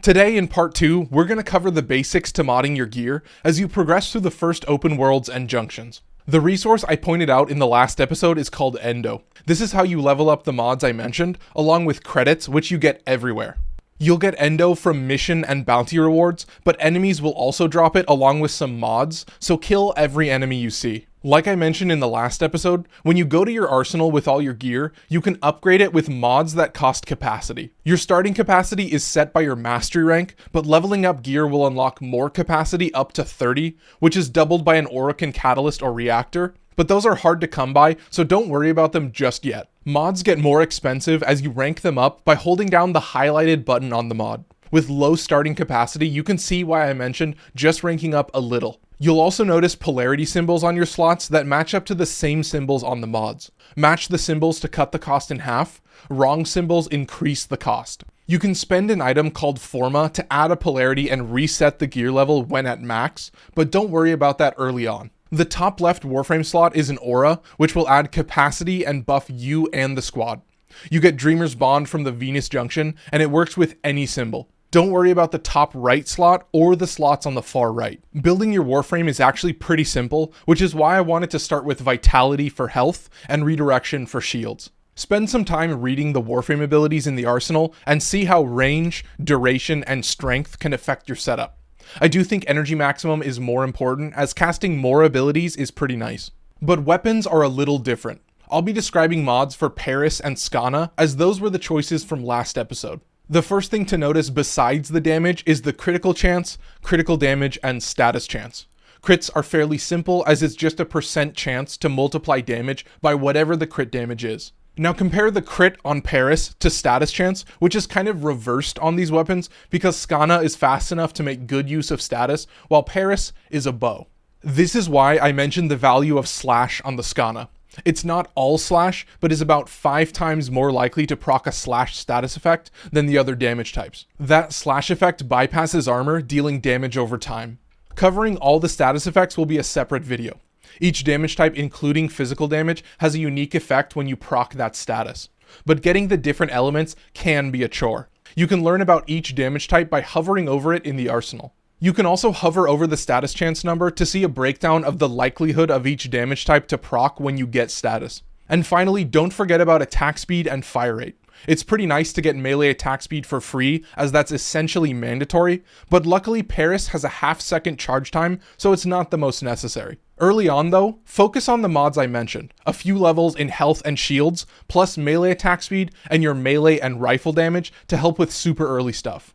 Today in part 2, we're going to cover the basics to modding your gear as you progress through the first open worlds and junctions. The resource I pointed out in the last episode is called Endo. This is how you level up the mods I mentioned, along with credits, which you get everywhere. You'll get Endo from mission and bounty rewards, but enemies will also drop it along with some mods, so kill every enemy you see. Like I mentioned in the last episode, when you go to your arsenal with all your gear, you can upgrade it with mods that cost capacity. Your starting capacity is set by your mastery rank, but leveling up gear will unlock more capacity up to 30, which is doubled by an Orokin catalyst or reactor, but those are hard to come by, so don't worry about them just yet. Mods get more expensive as you rank them up by holding down the highlighted button on the mod. With low starting capacity, you can see why I mentioned just ranking up a little. You'll also notice polarity symbols on your slots that match up to the same symbols on the mods. Match the symbols to cut the cost in half. Wrong symbols increase the cost. You can spend an item called Forma to add a polarity and reset the gear level when at max, but don't worry about that early on. The top left Warframe slot is an aura, which will add capacity and buff you and the squad. You get Dreamer's Bond from the Venus Junction, and it works with any symbol. Don't worry about the top right slot or the slots on the far right. Building your Warframe is actually pretty simple, which is why I wanted to start with Vitality for health and Redirection for shields. Spend some time reading the Warframe abilities in the arsenal and see how range, duration, and strength can affect your setup. I do think energy maximum is more important, as casting more abilities is pretty nice. But weapons are a little different. I'll be describing mods for Paris and Skana, as those were the choices from last episode. The first thing to notice besides the damage is the critical chance, critical damage, and status chance. Crits are fairly simple, as it's just a % chance to multiply damage by whatever the crit damage is. Now compare the crit on Paris to status chance, which is kind of reversed on these weapons because Skana is fast enough to make good use of status, while Paris is a bow. This is why I mentioned the value of slash on the Skana. It's not all slash, but is about 5 times more likely to proc a slash status effect than the other damage types. That slash effect bypasses armor, dealing damage over time. Covering all the status effects will be a separate video. Each damage type, including physical damage, has a unique effect when you proc that status. But getting the different elements can be a chore. You can learn about each damage type by hovering over it in the arsenal. You can also hover over the status chance number to see a breakdown of the likelihood of each damage type to proc when you get status. And finally, don't forget about attack speed and fire rate. It's pretty nice to get melee attack speed for free, as that's essentially mandatory, but luckily Paris has a half-second charge time, so it's not the most necessary. Early on though, focus on the mods I mentioned, a few levels in health and shields, plus melee attack speed and your melee and rifle damage to help with super early stuff.